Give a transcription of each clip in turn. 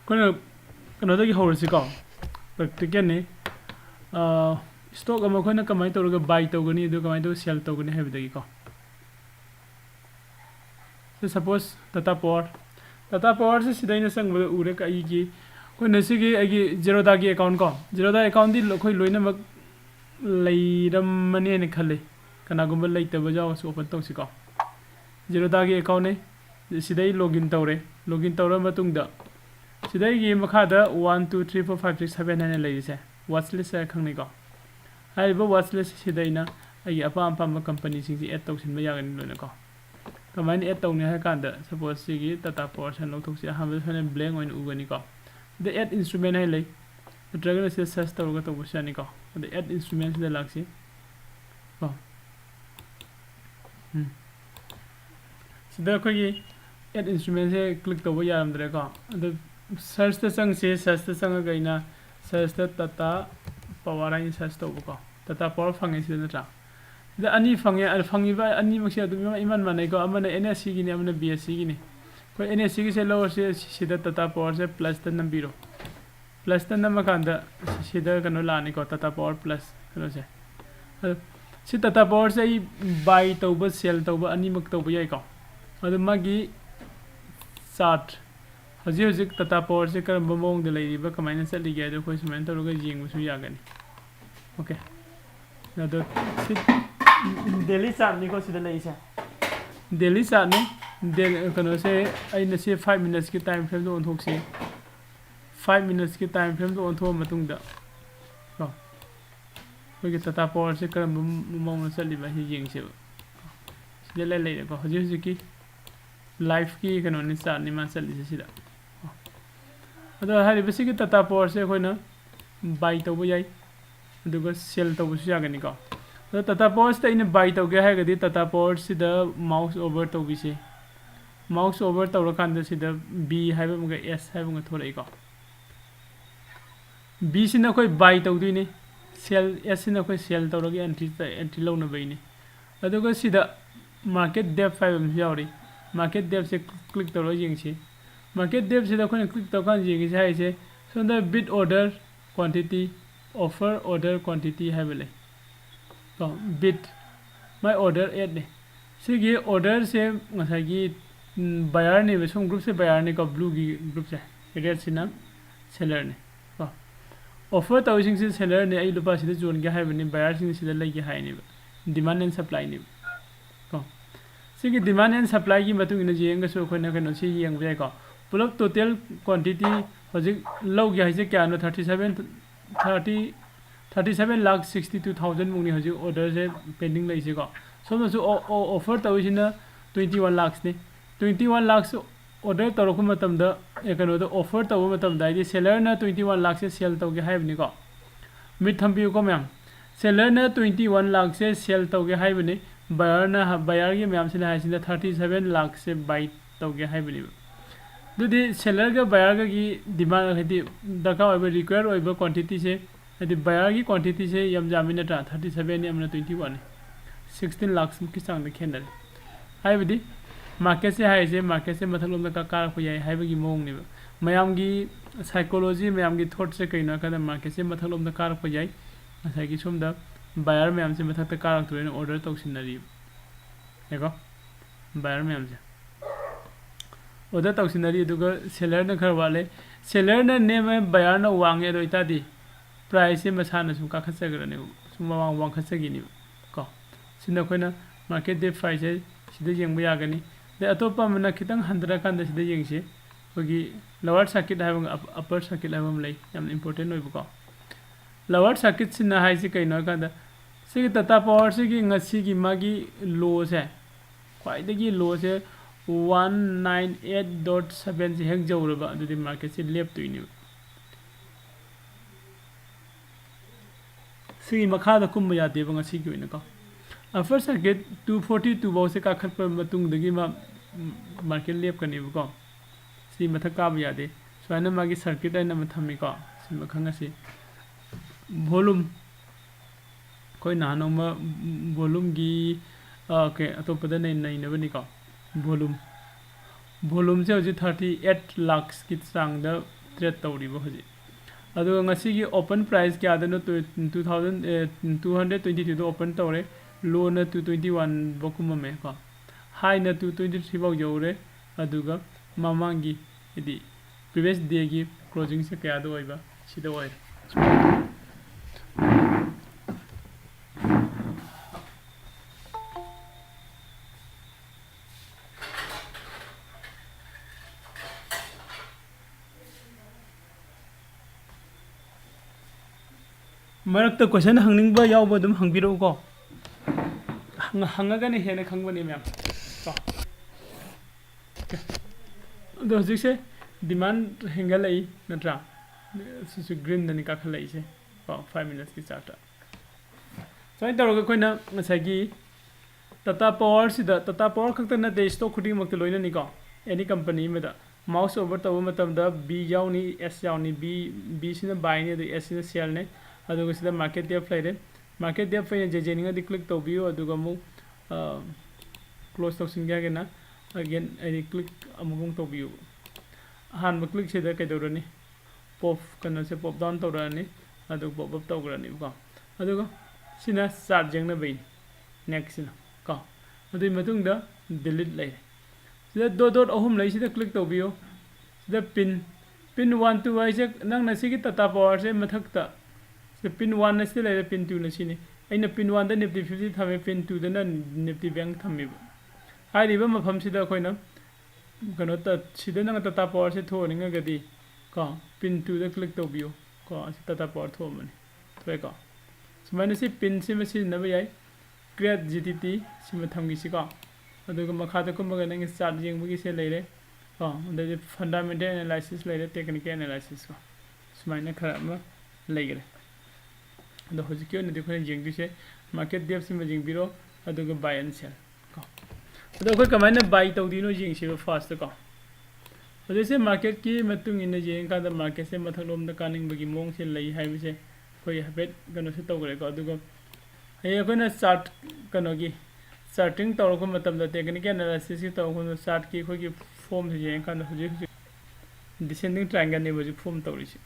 ꯀꯩꯅꯣꯗꯒꯤ ꯍꯧꯔꯁꯤꯀꯣ ꯄ꯭ꯔꯦꯛꯇꯤꯀꯦꯜꯅꯤ ꯁ꯭ꯇꯣꯛ ꯑꯃ ꯑꯩꯈꯣꯏꯅ ꯀꯃꯥꯏꯅ ꯇꯧꯔꯒ ꯕꯥꯏ ꯇꯧꯒꯅꯤ ꯑꯗꯨ ꯀꯃꯥꯏꯅ ꯇꯧꯔꯒ ꯁꯦꯜ ꯇꯧꯒꯅꯤ ꯍꯥꯏꯕꯗꯒꯤꯀꯣ ꯁꯄꯣꯁ ꯇꯥꯇꯥ ꯄꯥꯋꯔꯁꯦ ꯁꯤꯗ ꯑꯩꯅ ꯆꯪꯕꯗ ꯎꯔꯦ ꯑꯩꯒꯤ ꯑꯩꯈꯣꯏꯅ ꯁꯤꯒꯤ ꯑꯩꯒꯤ ꯖꯦꯔꯣꯗꯥꯒꯤ ꯑꯦꯀꯥꯎꯟ ꯀꯣ ꯖꯦꯔꯣꯗꯥ ꯑꯦꯀꯥꯎꯟꯗꯤ ꯑꯩꯈꯣꯏ ꯂꯣꯏꯅꯃꯛ ꯂꯩꯔꯝꯃꯅꯦꯅ ꯈꯜꯂꯤ ꯀꯅꯥꯒꯨꯝꯕ ꯂꯩꯇꯕ ꯌꯥꯎꯔꯁꯨ ꯑꯣꯄꯟ ꯇꯧꯁꯤꯀꯣ ꯖꯦꯔꯣꯗꯥꯒꯤ ꯑꯦꯀꯥꯎꯟꯅꯤ ꯁꯤꯗꯩ ꯂꯣꯒꯏꯟ ꯇꯧꯔꯦ ꯂꯣꯒꯏꯟ ꯇꯧꯔꯕ ꯃꯇꯨꯡꯗ ꯁꯤꯗꯩꯒꯤ ꯃꯈꯥꯗ 1 2 3 4 5 6 7 ꯍꯥꯏꯅ ꯂꯩꯔꯤꯁꯦ ꯋꯥꯠꯆ ꯂꯤꯁ ꯍꯥꯏꯅ ꯈꯪꯅꯩꯀꯣ ꯍꯥꯏꯔꯤꯕ ꯋꯥꯠꯆ ꯂꯤꯁ ꯁꯤꯗ ꯑꯩꯅ ꯑꯩꯒꯤ ꯑꯄꯥꯝ ꯑꯄꯥꯝꯕ ꯀꯝꯄꯅꯤꯁꯤꯡꯁꯤ ꯑꯦꯗ ꯇꯧꯁꯤꯟꯕ ꯌꯥꯒꯅꯤ ꯂꯣꯏꯅꯀꯣ ꯀꯃꯥꯏꯅ ꯑꯦꯗ ꯇꯧꯅꯤ ꯍꯥꯏ ꯀꯥꯟꯗ ꯁꯄꯣꯁ ꯁꯤꯒꯤ ꯇꯥꯇꯥ ꯄꯥꯋꯔꯁꯦ ꯂꯧꯊꯣꯛꯁꯤ ꯑꯍꯥꯟꯕꯗ ꯁꯣꯏꯅ ꯕ꯭ꯂꯦꯡ ꯑꯣꯏꯅ ꯎꯒꯅꯤꯀꯣ ꯁꯤꯗ ꯑꯦꯗ ꯏꯟꯁꯇ꯭ꯔꯨꯃꯦꯟ ꯍꯥꯏꯅ ꯂꯩ ꯅꯠꯇ꯭ꯔꯒꯅ ꯁꯤꯗ ꯁꯔꯆ ꯇꯧꯔꯒ ꯇꯧꯕꯁꯨ ꯌꯥꯅꯤꯀꯣ ꯑꯗ ꯑꯦꯗ ꯏꯟꯁꯇ꯭ꯔꯨꯃꯦꯟꯁꯤꯗ ꯂꯥꯛꯁꯤ ꯀꯣ ꯁꯤꯗ ꯑꯩꯈꯣꯏꯒꯤ ꯑꯦꯗ ꯏꯟꯁꯇ꯭ꯔꯨꯃꯦꯟꯁꯦ ꯀ꯭ꯂꯤꯛ ꯇꯧꯕ ꯌꯥꯔꯝꯗ꯭ꯔꯦꯀꯣ ꯑꯗꯨ ꯁꯔꯆꯇ ꯆꯪꯁꯤ ꯁꯔꯆꯇ ꯆꯪꯉꯒ ꯑꯩꯅ ꯁꯔꯆꯇ ꯇꯥꯇꯥ ꯄꯥꯋꯔ ꯍꯥꯏꯅ ꯁꯔꯆ ꯇꯧꯕꯀꯣ ꯇꯥꯇꯥ ꯄꯥꯋꯔ ꯐꯪꯉꯦ ꯁꯤꯗ ꯅꯠꯇ꯭ꯔꯥ ꯁꯤꯗ ꯑꯅꯤ ꯐꯪꯉꯦ ꯐꯪꯉꯤꯕ ꯑꯅꯤꯃꯛꯁꯦ ꯑꯗꯨꯝ ꯏꯃꯥꯟ ꯃꯥꯟꯅꯩꯀꯣ ꯑꯃꯅ NSCꯒꯤꯅꯤ ꯑꯃꯅ BSCꯒꯤꯅꯤ ꯑꯩꯈꯣꯏ NSCꯒꯤꯁꯦ ꯂꯧꯔꯁꯤ ꯁꯤꯗ ꯇꯥꯇꯥ ꯄꯥꯋꯔꯁꯦ +ꯇ ꯅꯝꯕꯤꯔꯣ +ꯇ ꯅꯝꯃꯀꯥꯟꯗ ꯁꯤꯗ ꯀꯩꯅꯣ ꯂꯥꯛꯑꯅꯤꯀꯣ ꯇꯥꯇꯥ ꯄꯥꯋꯔ + ꯀꯩꯅꯣꯁꯦ ꯑꯗꯣ ꯁꯤ ꯇꯥꯇꯥ ꯄꯥꯋꯔꯁꯦ ꯑꯩ ꯕꯥꯏ ꯇꯧꯕ ꯁꯦꯜ ꯇꯧꯕ ꯑꯅꯤꯃꯛ ꯇꯧꯕ ꯌꯥꯏꯀꯣ ꯑꯗꯣ मागी चार्ट हजिक टाटा पावर से करम मौंग लेरीब कमायना चलीगे अदो कोई सुमायन तौरगा येंगबसु यागनी ओके अदो डेली चार्ट निको सिदा लेइसे डेली चार्ट ने कनो से अइना से 5 मिनट्स की टाइम फ्रेम दो ओंथोक्सी 5 मिनट्स की टाइम फ्रेम दो ओंथो मतुंगदा को कोई टाटा पावर से करम मौंग चलीबा हि येंगसे सिदा लेको हजिक की लाइफ की कनोनी चार्टनी मा चलीसे सिदा अदो हारिबसी की टाटा पावर से अखोइना बाय तौबो याई अदुगा सेल तौबसु यागनी को अदो टाटा पावर से इन बाय तौगे हागदी टाटा पावर सिदा माउस ओवर तौबिसे माउस ओवर तौरकांदा सिदा बी हाइबा मुगा एस हाइबा मुगा थोरई को बी सिना कोई बाय तौदुइनी सेल एस सिना कोई सेल तौरगे एंट्री लौना बैनी अदुगा सिदा मार्केट डेप्थ हाइबा यावरी मार्केट डेप्थ से क्लिक तौर येंगसी मार्केट डेप्थ से अखोइना क्लिक तौकान येंगिसे हाइसे सोंदा bid order quantity offer order quantity हाइबले तो बिड माय ऑर्डर एड ने सिगी ऑर्डर से मसागी बायर ने सोम ग्रुप से बायर ने को ब्लू की ग्रुप से रेड सिना सेलर ने को ऑफर तौसिंग से सेलर ने आई लुपा सिदा जोन के हाइबने बायर सिंग सिदा लैगे हाइने डिमांड एंड सप्लाई ने सिगी डिमांड एंड सप्लाई की मतुंग इन जेंगसु अखोइना कनो सि येंग जाय को पुलप टोटल क्वांटिटी हजिक लौगे हाइसे क्यानो 37 लाख 62,000 मुंगनी हजिक ऑर्डर से पेंडिंग लैसे को सोमसु ऑफर तौसिना 21 लाख ने 21 लाख ऑर्डर तौरको मतमदा कनो ऑफर तौबो मतमदा आइदि सेलर ना 21 लाख से सेल तौगे हाइबनी को मिट थंबियो को मैम सेलर ना 21 लाख से सेल तौगे हाइबनी बायर की मैम से 37 लाख से बाई तौगे हाइबनी दुदी सेलर का बायर की डिमांड है दरकार रिक्वायर क्वांटिटी से है बायर की क्वांटिटी से यम जामी नट्रा 37 ने 21 16 लाख की चांग खेनरे हाइबदी मार्केट से हाइसे मार्केट से मथलोम का कारको याई हाइबगी मोंगनि मयाम की साइकोलॉजी मयाम की थॉट से कइना का मार्केट से मथलोम का कारको याई असै की सोमदा बायर मैम से मथक कारक तो ऑर्डर तौसिनरी हेको बायर मैम से ऑर्डर तौसिनरी दुगा सेलर न खर वाले सेलर न ने में बायर न वांगे दो इतादी प्राइस से मसाना सुम का खसगरने सुम वांग खसगिनी को सिना खोइना मार्केट डे प्राइस है सिदा येंग यागनी दे अतोपा मना खितंग हंद्रा कांदा सिदा येंगसे कोगी लोअर सर्किट हाइबं अपर सर्किट हाइबं लै याम इंपोर्टेंट होइबको लोअर सर्किट सिना हाइसे कइनो कांदा सिगी टाटा पावर से की ngasi की मागी लो से ख्वाइदगी लो से 198.7 से हेक जौरबा अदुदि मार्केट से लेप तुइनि सिगी मखादा कुम यादे बंग ngasi की को अपर सर्किट 242 बाउ से काखत पर मतुंग दगी मार्केट लेप कनी को सी मथक का यादे स्वाना मागी सर्किट आइना मथमी को सी मखंगसी वॉल्यूम कोई नानोम वॉल्यूम की के अतोपद नैनबनी को वॉल्यूम से हजी 38 लाख की चांग ट्रेड तौरीबो हजि अदो ngasi open price kya dano 2222 do open tawre low na 221 bokuma me ko high na 223 bau yore aduga mamangi idi previous day gi closing se kya do oiba sida oi मरक्ता question हंगनिंगबा यावबा दम हंगबिरो को हंगागने हेने खंगबनी ma'am को दो हजिसे डिमांड हेंगलई नत्रा सिसु ग्रीन दनि का खलई से को 5 मिनट्स की चार्ट सो तौरग कोइना ngसागी टाटा पावर सिदा टाटा पावर खक्ता न दे स्टॉक खुदी मक्ते लोइना नि को एनी कंपनी में दा माउस ओवर तब मतम दा बी यावनी एस यावनी बी सिना बाय ने द एस सिना सेल ने अदुगा सिदा मार्केट डेप लेरे मार्केट डेप फैने जेजेनिंगा दि क्लिक तौबियो अदुगा मु क्लोज तौसिंगा गेना अगेन आई क्लिक अमुगुं तौबियो हान क्लिक सिदा कैदौरनी पॉप कना से पॉप डाउन तौरनी अदु पॉप अप तौग्रनी को अदुगा सिना चार्ट जेंगना बै नेक्स्ट सिना को अदुई मतुंग दा डिलीट लै सिदा डॉट अहुम लै सिदा क्लिक तौबियो सिदा पिन 1 2 वाइ से नंग नसिगी टाटा पावर से मथक्ता पिन 1 न से ले पिन 2 न सिने अइना पिन 1 दा निफ्टी 50 थमे पिन 2 दा न निफ्टी बैंक थमे हाइरिबा मफम सिदा खोइना कनो त सिदा नंग टाटा पावर से थोनिंगा गदी को पिन 2 दा क्लिक तौबियो को टाटा पावर थोमनी थोय को सुमाइना से पिन से मसि नबा याय क्रिएट जीटीटी सिम थमगी सि को अदुगा मखा दा कुमगा नंग चार्ट जेंगबगी से लेरे को अंदे फंडामेंटल एनालिसिस लेरे टेक्निकल एनालिसिस को सुमाइना खरा म लेगरे अदो हजिके न दिखने जेंगदिसे मार्केट डेप सिम जेंगबिरो अदुगा बाय एंड सेल को अदो कोइ कमाइना बाय तौदिनो जेंगसिबो फास्ट को अदोसे मार्केट की मतुंग इन जेंग का द मार्केट से मथलोम द कानिंग बगी मोंग से लई हाइबसे कोइ हैबेट कनो से तौगरे को अदुगा हे कोइना चार्ट कनोगी चार्टिंग तौरको मतम द टेक्निकल एनालिसिस की तौको चार्ट की खोगी फॉर्म से जेंग का हजि डिसेंडिंग ट्रायंगल ने बजि फॉर्म तौरिसि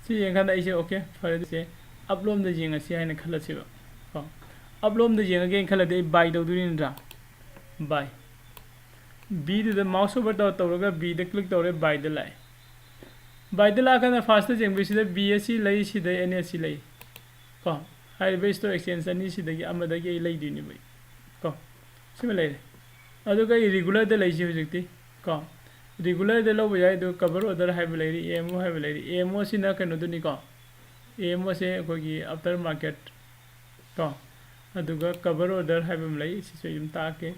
सी येंखान आइसे ओके फरे से अपलोम द जेंगा से हाइना खलसिबा को अपलोम द जेंगा गेन खलदे बाय दौदुनि नद्रा बाय बी द माउस ओवर तौरगा बी द क्लिक तौरे बाय द लाई बाय द ला kana फास्ट जेंग बिसिदा बीएससी लई सिदा एनएससी लई को हाइबे स्टॉक एक्सचेंज अनि सिदगी अमदगी लई दिनि बै को सिम लई अदुगा रेगुलर द लई जिजक्ति को रेगुलर दे लो जाए दो कवर ऑर्डर है बलेरी एमओ है बलेरी एमओ सिना कनो दुनी को एमओ से कोगी आफ्टर मार्केट को अदुगा कवर ऑर्डर है बमलाई सिसो यम ताके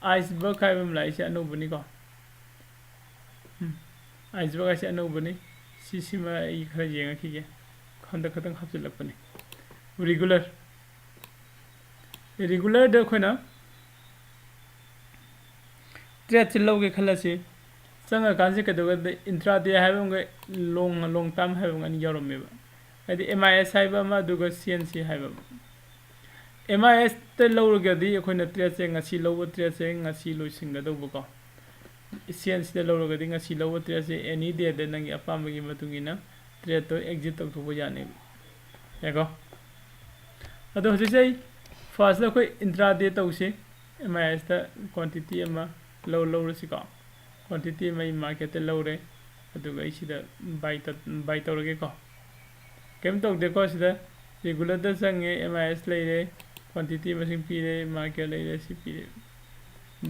आइसबर्ग है बमलाई से अनुभवनी को आइसबर्ग से अनुभवनी सिसिमा ई खरा जेंगा खिगे खंद खतंग हपजलपनी रेगुलर दे खोना ट्रेड से लोगे खलसी संग कांसे कदोग इंट्राडे हाइबंग लोंग टर्म हाइबंग अनि यरमेबा आदि एमआईएस हाइबा मा दुग सीएनसी हाइबा एमआईएस ते लौरगदी अखोइना ट्रेड से ngasi लौबो ट्रेड से ngasi लोइसिंगदोबो को सीएनसी ते लौरगदी ngasi लौबो ट्रेड से एनी डे दे नंगी अपामगी मतुंगिना ट्रेड तो एग्जिट तौथोबो याने याको अदो हजिसे फर्स्ट दा कोइ इंट्राडे तौसे एमआईएस ता क्वांटिटी अमा लौरसि को क्वांटिटी में मार्केट लौरे अदुगा इसिदा बाय तौरगे को केम तौदे को सिदा रेगुलर द संगे एमआईएस लेरे क्वांटिटी मसिंग पीरे मार्केट लेरे सि पीरे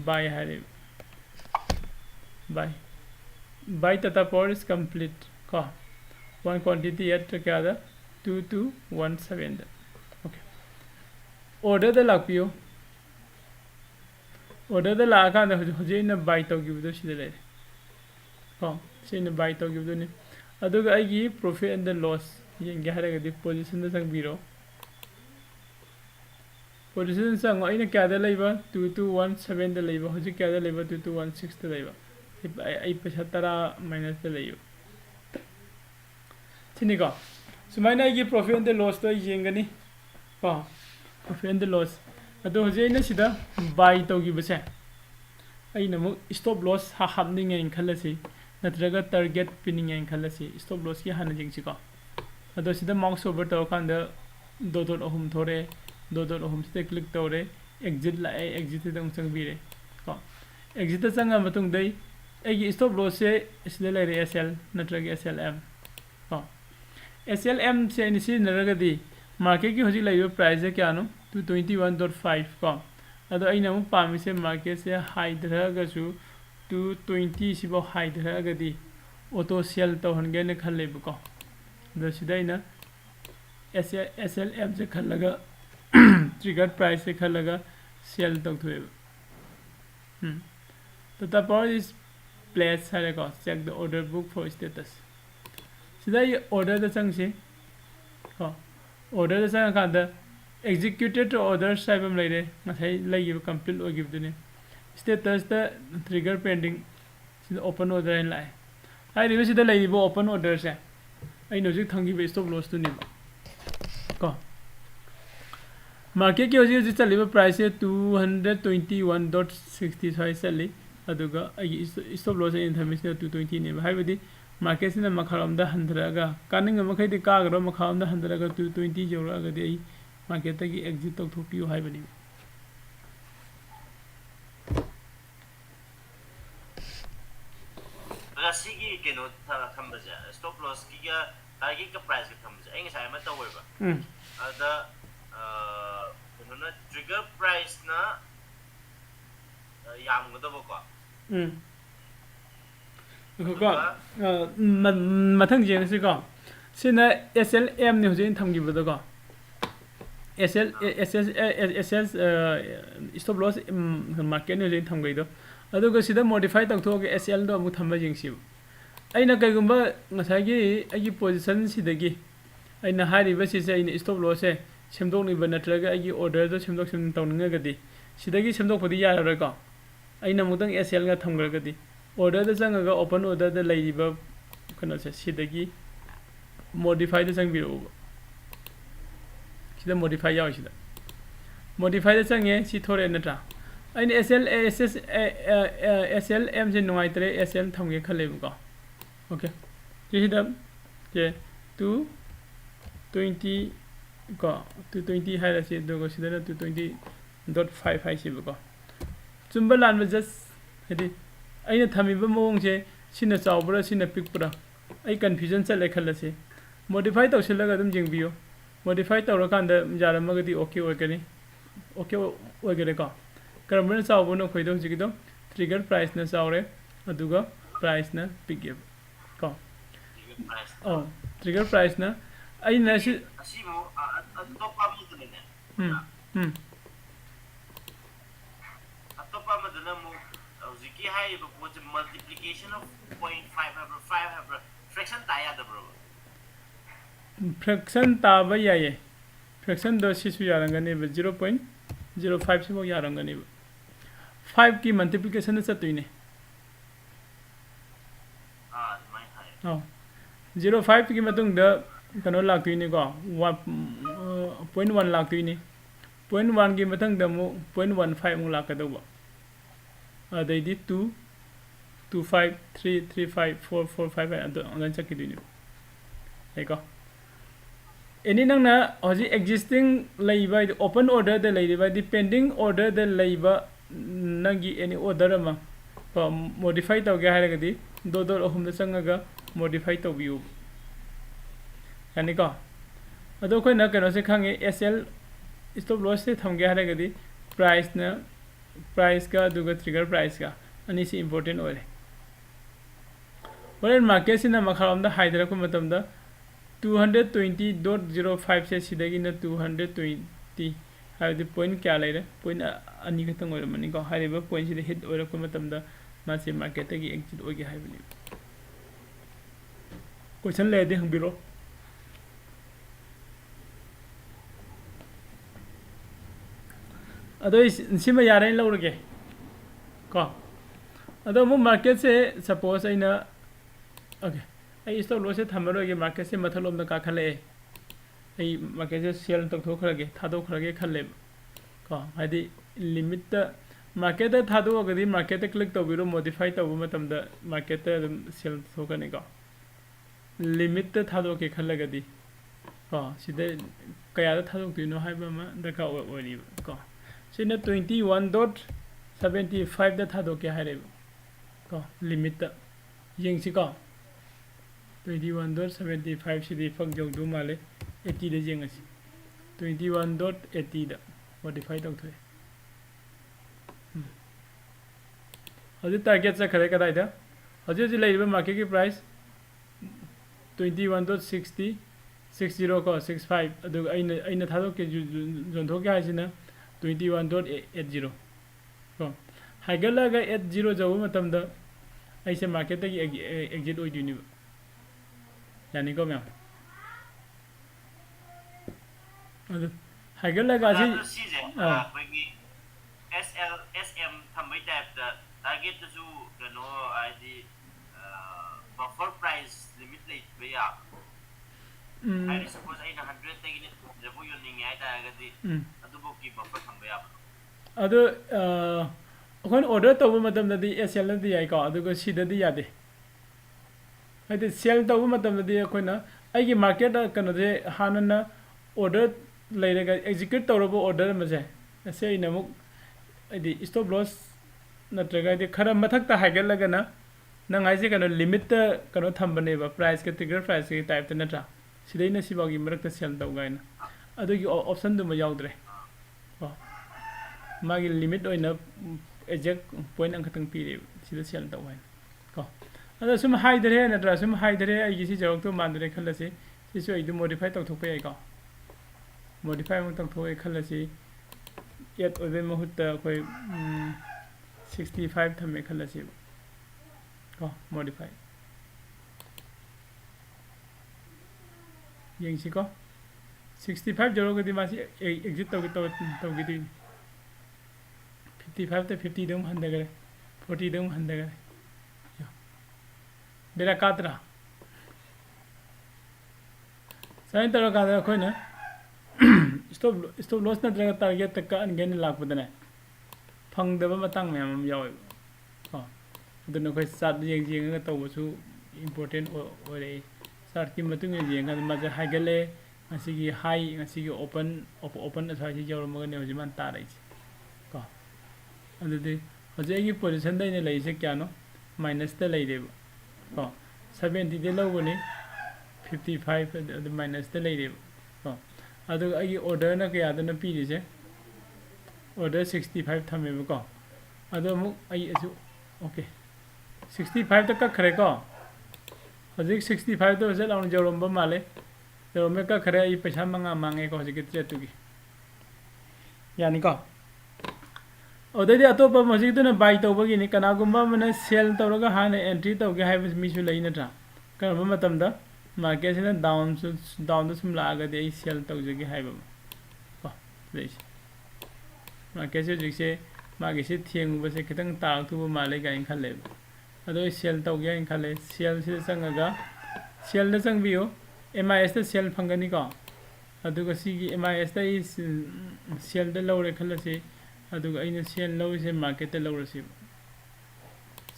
बाय हारे buy Tata Power is complete को वन क्वांटिटी एट क्या दा 2217 ओके ऑर्डर द लापियो ऑर्डर द लाका द हजिना बाय तौगिबदो सिदा ले को सिना बाय तौगिबदोनि अदुगा आइगी प्रॉफिट एंड द लॉस येंगे हारगदि पोजीशन द संगबिरो पोजीशन संग आइना क्या द लेबा 2217 द लेबा हजि क्या द लेबा 2216 द लेबा आई पैसा 10 माइनस द लेयो थिनि को सुमाइना आइगी प्रॉफिट एंड द लॉस तो येंगनी को प्रॉफिट एंड द लॉस अदो हजेना सिदा बाय तौगिबसे अइना मु स्टॉप लॉस हाबनिंगे इन खलसी नत्रगा टारगेट पिनिंग खलसी स्टॉप लॉस की हाना जिंगसिको अदो सिदा माउस ओवर तो कांद दो डॉट अहम थोरे दो डॉट अहम सिदा क्लिक तौरे एग्जिट लाए एग्जिट दंग चंगबिरे को एग्जिट चंगा मतुंग दै एगी स्टॉप लॉस से इसले लेरे एसएल नत्रगा एसएलएम को एसएलएम से इनिसी नरगदी मार्केट की होजी लाइव प्राइस है क्या नो 221.5 को अदो अइना मु पामी से मार्केट से हाई धरगसु 220 सिबो हाई धरगदी ऑटो सेल तो हनगे ने खलेब को दो सिदाइना एसएलएम से खलगा ट्रिगर प्राइस से खलगा सेल तो थुएब तो तपर इस प्लेस है को check the order book for status सिदा ये ऑर्डर द चंग से को ऑर्डर द चंग का द executed order साइबम लेरे मथाई लैगिब कंप्लीट ओगिबदने स्टेटस द ट्रिगर पेंडिंग सिदा ओपन ऑर्डर इन लाए हाई रिवे सिदा लैगिब ओपन ऑर्डर से आई नोजिक थंगी स्टॉप लॉस तो नहीं को मार्केट की होजी चलिब प्राइस से 221.60 चली अदुगा आई स्टॉप लॉस इन थमिस 220 ने हाइबदी मार्केट सिना मखारमदा हंदरागा कानिंग मखैदि कागरो मखारमदा हंदरागा 220 जोरागदि आई मार्केट की एग्जिट तो थोपियो हाइबनी रसीगी केनो थंबजा स्टॉप लॉस की टारगेट का प्राइस का थंबजा एंग साइ म तवयबा अदा केनो ट्रिगर प्राइस ना यामगदबो को को मथंग जेंगसि को सिना एसएलएम ने होजिन थंगिबदो को SL stop loss market ने जें थम गई दो अदो को सिदा मॉडिफाई तक थोके SL दो अमु थम जिंगसि अइना कइगुंबा मसागी अगी पोजीशन सिदगी अइना हारिबा सिसे अइना स्टॉप लॉस से सेमदोकनिबा नत्रगा अगी ऑर्डर दो सेमदोक सेम तौनगदी सिदगी सेमदोकपदि याररो को अइना मुतंग SL गा थमगरगदी ऑर्डर द चंगगा ओपन ऑर्डर द लैरिबा कनो से सिदगी मॉडिफाई द चंगबिरो सिदा मॉडिफाई याव सिदा मॉडिफाई द चंगे सि थोरे नत्रा अइन SLM से नोआइतरे SL थमगे खलेबको ओके सिदा जे 220 को 220 हाइरासि दोगो सिदा 220.5 हाइसिबको चुम्बा लानबा जस्ट हेदि अइना थमिबा मोंगसे सिना चावब्रा सिना पिकब्रा अइ कन्फ्यूजन चले खलसे मॉडिफाई तौसिलगा दम जिंगबियो मॉडिफाई तौरकान जारमगदी ओके ओगनी ओके ओगरे को करमन चावबनो खोइदो जिगिदो ट्रिगर प्राइस न चावरे अदुगा प्राइस न पिगे को ओ ट्रिगर प्राइस न आई न सि असिमो अतोपा मदने अतोपा मदना मो जिकी हाई बपोज मल्टीप्लिकेशन ऑफ 0.5 हाइब्र 5 हाइब्र फ्रैक्शन ताया दब्रो फ्रैक्शन ताबा याये फ्रैक्शन दो सिसु यारंगने 0.05 सिबो यारंगने 5 की मल्टीप्लिकेशन चतुइने माय हाई 0.5 की मतुंग द कनो लाक्तुइने को 0.1 लाक्तुइने 0.1 की मतंग द मु 0.15 मु लाकदोबो अदैदि 2 25 3 35 4 4 5 अदन चकिदुइने हेको एनी नंगना हजि एक्जिस्टिंग लैबा ओपन ऑर्डर द लैबा दि पेंडिंग ऑर्डर द लैबा नंगी एनी ऑर्डर अमा मॉडिफाई तौगे हारगदि दो दो अहुम द चंगगा मॉडिफाई तौबियु यानी को अदो कोइ न कनो से खांगे एसएल स्टॉप लॉस से थमगे हारगदि प्राइस का दुगा ट्रिगर प्राइस का अनि से इंपोर्टेंट ओरे ओरेन मार्केट सिना मखारम द हाइदरा को मतम द 220.05 से सिदगी न 220 हाइदि पॉइंट क्या लेरे पॉइंट अनि खतंग ओरे मनि को हाइबा पॉइंट से हिट ओरे को मतम द मासे मार्केट की एग्जिट ओगे हाइबनि क्वेश्चन लेदे हंबिरो अदो सिम यारे लौरगे को अदो मु मार्केट से सपोज आइना ओके आई स्टॉप लॉस से थमरोगे मार्केट से मथलोम द काखले आई मार्केट से सेल तक थोखरगे थादोखरगे खले को हाइदि limit market da thado agadi market da click tawbiro modify tawu matamda market da sell thokani ko limit da thado ke khallagadi ko sida kaya da thado tino haiba ma da ka ori ko sina 21.75 da thado ke haire ko limit da yengsi ko 21.75 sidi fak jog du male 80 da jengasi 21.80 da modify tawthoi Hajit target sa khare kadai da hajit ji laiba market ki price 21.60 60 ko 65 adu aina thado ke jon thok ya sina 21.80 ko hagala ga 80 jawu matam da aise market ta ki exit oi duni yani ko mya adu hagala ga si SL SM thambai type da target to no ID buffer price limit late baya I suppose I 100 taking it the boy ning ai ta ga di adu bo ki buffer thambaya adu akon order tawu matam da di SL di ai ko adu ko sida di yade hadi sell tawu matam da di akoina ai gi market da kano je hanana order leiraga execute tawrabo order ma je ase ina muk adi stop loss natraga di khara mathak ta hagal lagana nang ai se kano limit ta kano thambane ba price ka trigger price ki type ta natra sidai na sibagi marak ta sell taw gaina adu gi option du ma yaudre ko magi limit oina exact point ang khatang pire sida sell taw gaina ko ada sum high dare natra sum high dare ai gi si jawak to mandre khalase si so ai du modify taw thok pe ai ko modify mo taw thok ai khalase yet obe mahutta koi 65 thame khalase ko modify yengsi ko 65 jaro gadi masi exit taw gidi 55 te 50 dum handa gare 40 dum handa gare bera katra sain taro kadra koi na stop loss na draga target tak ka an gain lak padane phang da ba matang me am yaw ko aduna koi sat jeng jeng ga taw su important ore sat ki matung jeng ga ma ja hagale ngasi gi high ngasi gi open asai ji jawr ma ne hoji man ta rai ko adu de hoje gi position dai ne lai se kya no minus ta lai de ko 70 de law ne 55 adu minus ta lai de ko adu ai order na kya da na pi ri se order 65 thame ba ko adu mu ai asu okay 65 ta ka khare ko hojik 65 to se lawn jorom ba male to me ka khare ai paisa manga mange ko hojik tre tu gi yani ko odai de ato pa hojik to na buy to ba gi ni kana gumba mane sell to ga ha ne entry to ga ha mi su lai na tra ka ba matam da market se down to sum la ga de sell to je gi ha ba ko dei market se jik se ma gi se thieng ba se khitang ta tu ba male ga in khale ado sell to ga in khale sell se sang ga sell da sang bio MIS da sell phangani ko adu ga si gi MIS da is sell da low re khala se adu ga ina sell low se market da low re se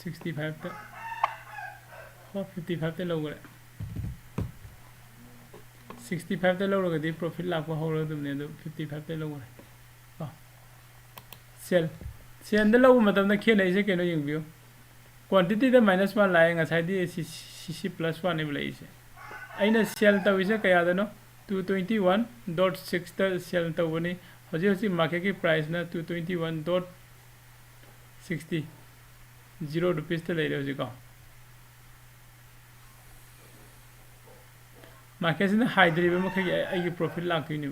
65 ta 55 ta low ga 65 ta low ga di profit la ko ho ro dum ne do 55 ta low ga sell da low matam na khe nei se ke no yeng bio quantity da -1 la nga sai di cc +1 ne blai se aina sell ta wise kaya da no 221.6 ta sell ta woni hoji market ki price na 221.60 0 rupees ta lai re hoji ko market se na high drive ma khai ai ki profit la ki ni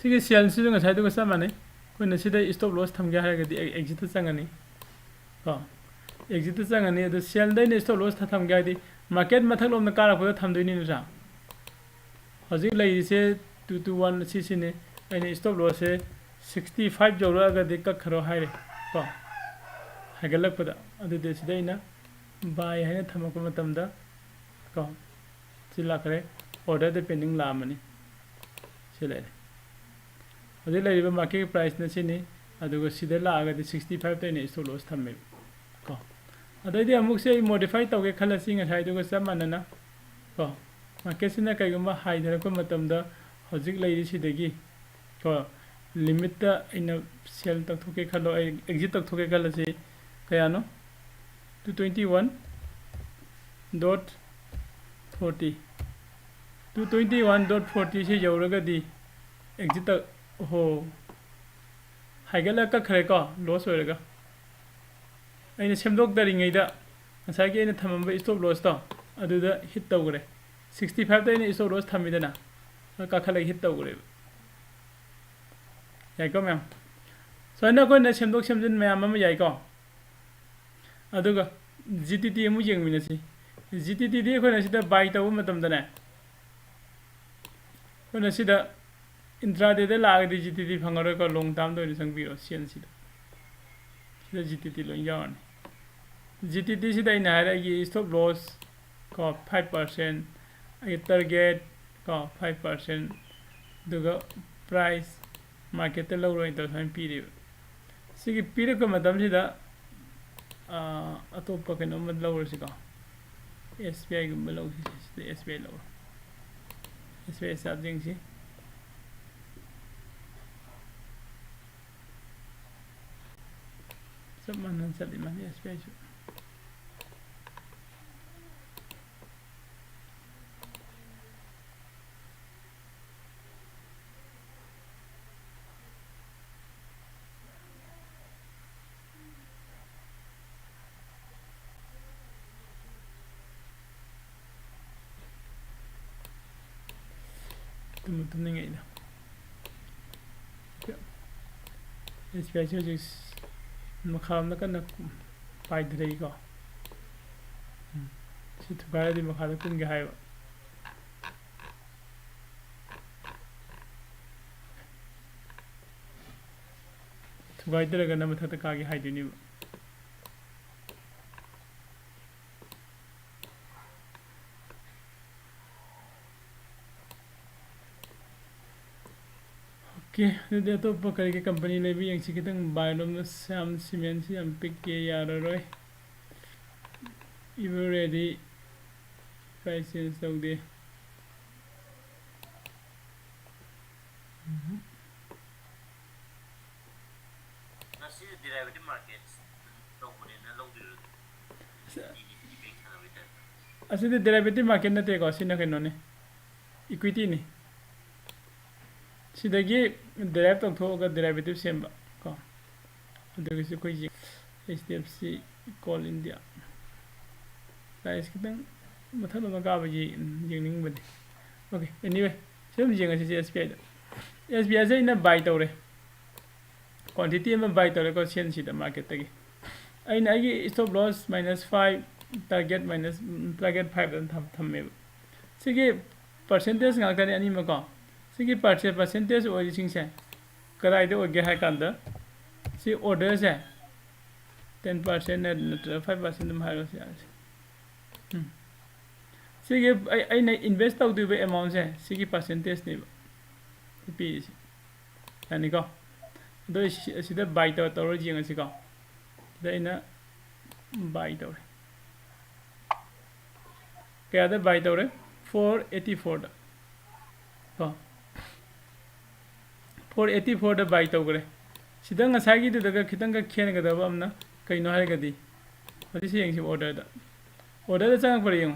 सिगे sell से जों side को सा माने कोइना सिदा stop loss थमगे हारगदि एग्जिट चंगनी को एग्जिट चंगनी अदु सेल दैने स्टॉप लॉस थमगे हादि मार्केट मथक लोम काराखो थमदोइनि नुजा हजिक लैसे 221 सिसिने आइने स्टॉप लॉस से 65 जौरागदि कखरो हाइरे को हागलकपदा अदुदे सिदैना बाय हाइना थमको मतमदा को सिलाखरे ऑर्डर दे पेंडिंग लामनी सिले अदे लैरिबा मार्केट प्राइस न सिनी अदुगो सिदे लागदि 65 तैने स्टॉप लॉस थम्मे को अदैदि अमुक से मॉडिफाई तौगे खलसि ngasai दुगो समनना को मार्केट सिना कैगुमा हाइदर को मतमदा हजिक लैरि सिदगी को लिमिट ता इन सेल तथोके खलो एग्जिट तथोके खलसि कयानो 221.40 221.40 से यौरगदि एग्जिट हो हाइगला कखरे को लॉस होरेगा अने सेमदोक दरिङैदा ngसाइगे अने थमम स्टॉप लॉस तो अदुदा हिट तौगरे 65 तैने स्टॉप लॉस थमिदना कखले हिट तौगरे याइको मैम सोना कोन सेमदोक सेमजिन मैम अम याइको अदुगा GTT अमु येंगमिनसि GTT दे कोन सिदा बाय तौ मतमदने कोन सिदा इंट्राडे दे लागदि GTT फंगरो को लॉन्ग टर्म दो संबिरो सेन सिदा GTT लो यान GTT सिदा इन हारा ये स्टॉप लॉस को 5% आई टारगेट को 5% दुगा प्राइस मार्केट ते लौरो इन तो सम पीरि सिगी पीरे को मतम सिदा अतोप कनो मत लौरो सिको SBI गुम लौ सिदा SBI लौ SBI सब्जेक्ट सि सब मन चली माने SBI सु तुम नहीं गई ना SBI से जो मखाम ना करना पाइड रही को सितुकारा दी मखाम कुन के हाय तुकाई तरह करना मथा का के हाय दुनी के दे तो पकड़ के कंपनी ले भी यंग सिकितंग बायोलम सैम सीमेंट सी हम पिक के यारोय इवर रेडी प्राइसेस तो दे nasi derivative markets तो बोले ना लोग असि डेरिवेटिव मार्केट नते को सिना केनो ने इक्विटी ने सिदगी डेराइव तौथोगा डेरिवेटिव सेम को अदुगि कोई HDFC कॉल इंडिया प्राइस कितन मथन मा का बजी येंगनिंग बदे ओके एनीवे सेम जेंगा से SBI दा SBI से इना बाय तौरे क्वांटिटी में बाय तौरे को सेन सिदा मार्केट तगी आइन आगी स्टॉप लॉस -5 टारगेट 5 थम्मे सिगे परसेंटेज गाकने अनि मको सिगी परसेंटेज ओरिजिंग से कराइदे ओगे हाय कांदा सी ऑर्डर से 10% ने 5% दम हारो से सिगी आई ने इन्वेस्ट तौ दुबे अमाउंट से सिगी परसेंटेज ने पी यानी को दो सिदा बाय तौ जिंग सिको दैना बाय तौ क्या दा बाय तौ 484 दा को 484 दा बाय तौगरे सिदा ngसागी दुदगा खितंग खेनगदबा amna कइनो हारगदि हदि से यंगसि ऑर्डर दा चंग पर यंग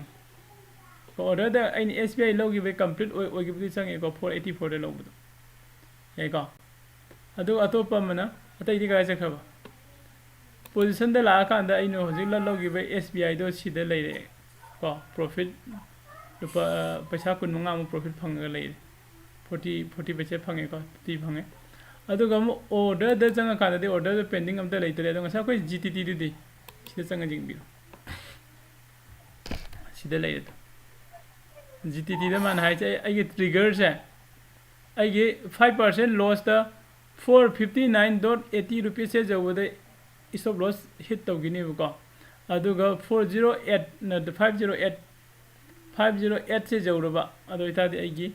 ऑर्डर दा आइन SBI लोगी बे कंप्लीट ओगिबदि चंग एको 484 दा लोगबदो याको अदु अतोपा मना अतैदि गाय जखबा पोजीशन दा ला कांदा आइनो हजिक ला लोगी बे SBI दो सिदा लेरे को प्रॉफिट रुपा पैसा कुन मंगा प्रॉफिट फंगगा लेरे 40% फंगे को 30 फंगे अदुगा मु ऑर्डर द जंगा कादे ऑर्डर द पेंडिंग अमता लेतरे दो ngasa कोई GTT दुदी सिदा जंगा जिंग सिदा ले GTT द मान हाय चे आइगे ट्रिगर से आइगे 5% लॉस द 459.80 रुपीस से जवदे स्टॉप लॉस हिट तौगिनी बको अदुगा 408 न 508 से जवरबा अदो इतादि आइगे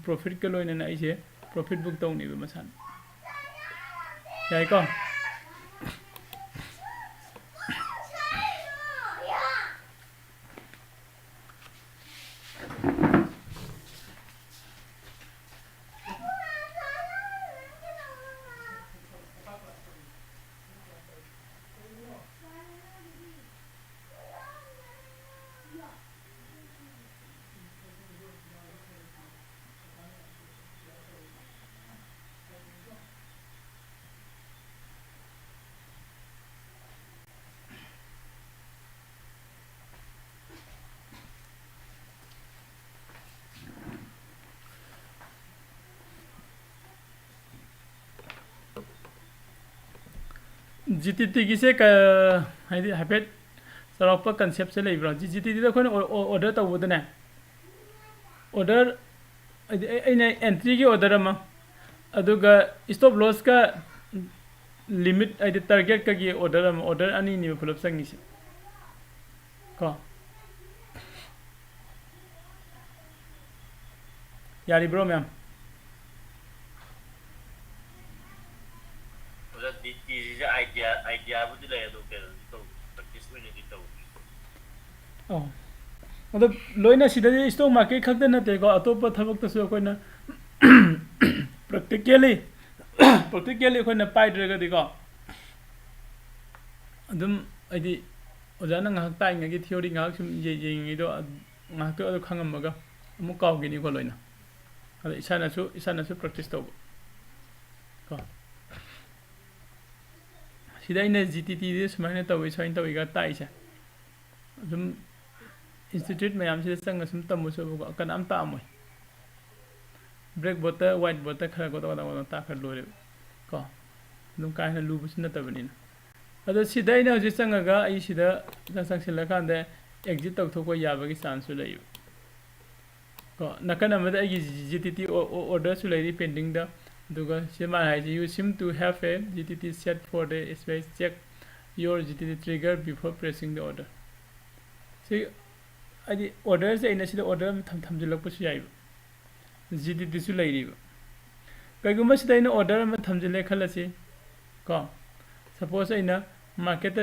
प्रॉफिट के लोइन ना आइसे प्रॉफिट बुक तौनी बे मसान याय को GTT की से हाइदि हाइपेट सरप कंसेप्ट से लेब्रा GTT दा कोन ऑर्डर तबदने ऑर्डर ऐने एंट्री की ऑर्डर अमा अदुगा स्टॉप लॉस का लिमिट आइदि टारगेट का की ऑर्डर अनि नि फुलप संगी से को यारी bro ma'am idea bu dile do ke to practice में नहीं तो मतलब लोइना सिदा स्टॉक मार्केट खक्ते नते को अतोप थबक तसो कोइना प्रैक्टिकली कोइना पाइद्रगा दिको अदुम आइदि ओजाना ngak tai ngagi theory ngak sum ye do ngak to ado khangamaga amu kawgini ko loina ada isana su practice to ko सिदा इन GTT दे सुमाइना तवे सइन तवेगा ताइसा अदुम इंस्टीट्यूट मैम से संग सम तमुसो कन am तामोय ब्रेक बोटर व्हाइट बोटर खरा को तो ता खर लोरे को अदुम कायना लुबुस नतबनिन अदो सिदा इन हजि संगगा आई सिदा संगसिला कांदे एग्जिट तौथोको याबगी चांस लैयो को नकन अमद आई GTT ऑर्डर सु लैरि पेंडिंग दा दुगा सिमा हाय you seem to have a GTT set for the space check your GTT trigger before pressing the order see adi order se ina sida order tham jilak pu yai GTT su lai ri kaiguma sida ina order ma tham jile khalasi ko suppose ina market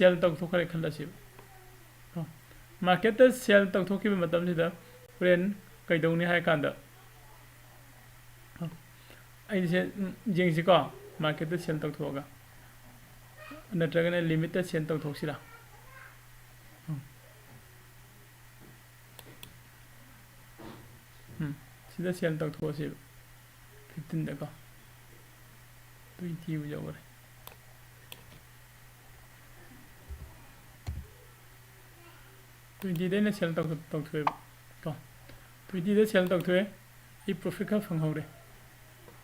sell tok thokare khalasi ko market sell tok thoki matam sida friend kaidongni hay kanda ऐसे जेंगसी को market cell तक थोगा नत्रगने limited cell तक थोक्सिरा सीधा cell तक थोसे 15 दको 20 बुझावरे तो देने cell तक थोए को 20 दे सेल तक थोए ई प्रॉफिट का फंगहौरे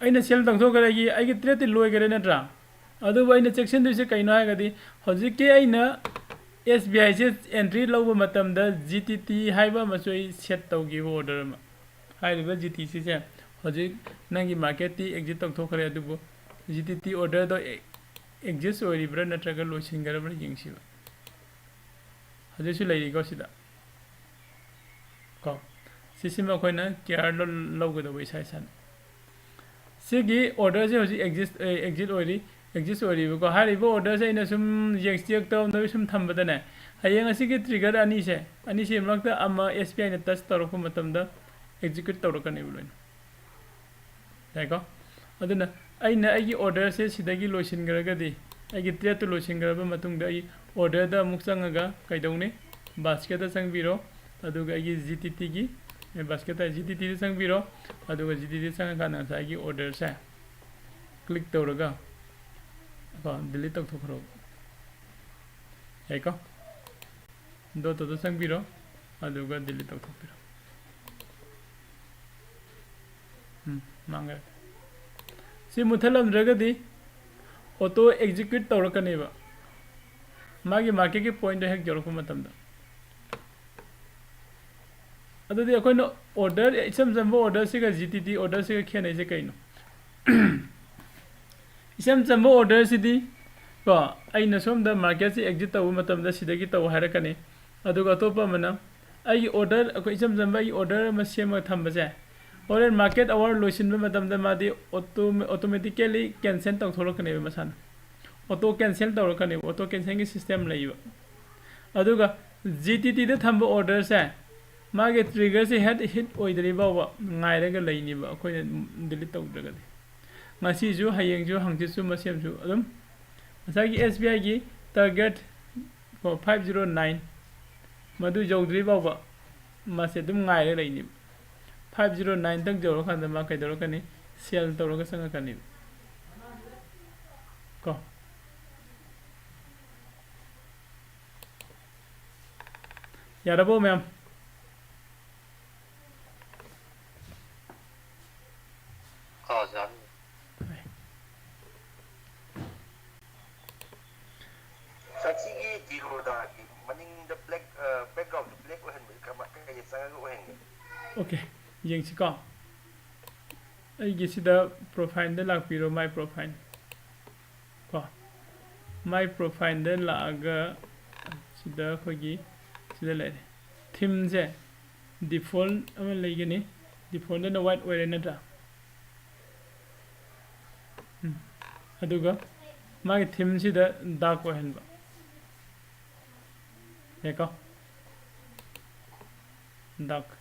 अइना सेल तंगथोगरगी आइगे ट्रेड लोइगरे नत्रा अदुबो अइना सेक्शन दुसे कइनो हागदि हजिके अइना SBI से एंट्री लौबो मतमदा GTT हाइबा मसोइ सेट तौगी ऑर्डर म हाइबा GTT से हजिक नंगी मार्केट ती एग्जिट तंगथोगरे अदुबो GTT ऑर्डर दो एग्जिस्ट ओरिब्रा नत्रगा लोइसिंगरब्रा यिंगसिबा हजिसु लैरिगो सिदा को सिसिमा खोइना केयर लौगदो बैसाइसान सिगी ऑर्डर से होजी एग्जिस्ट ओरी को हारिबो ऑर्डर से इन सुम जेक्सटिक तो नबि सुम थंबदने हयेंग असिगे ट्रिगर अनी से मक्ता अमा SBI ने टच तौरको मतमदा एग्जीक्यूट तौरकने बुलोइन याको अदुना अइना आइगी ऑर्डर से सिदगी लोइसिनगरगदि आइगी ट्रेड तो लोइसिनगरब मतुंगदा आई ऑर्डर दा मुक संगगा कइदौने बास्केट दा संगबिरो अदुगा आइगी GTT की बास्केट GTT संगबिरो अदुगा GTT संग काना साइगी ऑर्डर से क्लिक तौरगा को डिलीट तौथोखरो याको दो तो संगबिरो अदुगा डिलीट तौथोखबिरो मांगे सी मुथलमद्रगदी ऑटो एग्जीक्यूट तौरकनेबा मागी मार्केट की पॉइंट हेक जोरक मतमदा अदुदी अखोइनो ऑर्डर इसम जंबो ऑर्डर से जीटीटी ऑर्डर से खेने से कइनो इसम जंबो ऑर्डर सिदी को अइना सोमदा मार्केट से एग्जिट तौ मतमदा सिदगी तौ हारकने अदुगा अतोपा मना आई ऑर्डर अखो इसम जंबा ई ऑर्डर म सेम थंबजे और मार्केट आवर लोइसिन मतमदा मादी ऑटोमेटिकली कैंसिल तौथोरकने मसान ऑटो कैंसिल तौरकने ऑटो कैंसिल की सिस्टम लइबा अदुगा जीटीटी दे थंबा ऑर्डर से मागे ट्रिगर से हेड हिट ओइदरिबावा ngairaga लइनिबा अखोय डिलीट तौद्रगदि मासीजु हयेंजु हंजिसु मसेमजु अदम मसागी एसबीआई की टारगेट 509 मधु जौद्रिबावा मासे दम ngaira लइनिबा 509 तक जोरो खान मा कइदरकनि सेल तौरगा संगकनि को यारबो मैम Saksiगी Zerodha की मनिंग द ब्लैक बैकग्राउंड ब्लैक ओहन कमा कय संग ओहन ओके येंसिको अइगिसिदा प्रोफाइल द लाकपिरो माय प्रोफाइल को माय प्रोफाइल द लागा सिदा खोगी सिदा लेरे थीम जे डिफॉल्ट अम लेगनी डिफॉल्ट न वाइट ओइरे नटा अदुगा मागे थीम सिदा डार्क ओहनबा देखो डार्क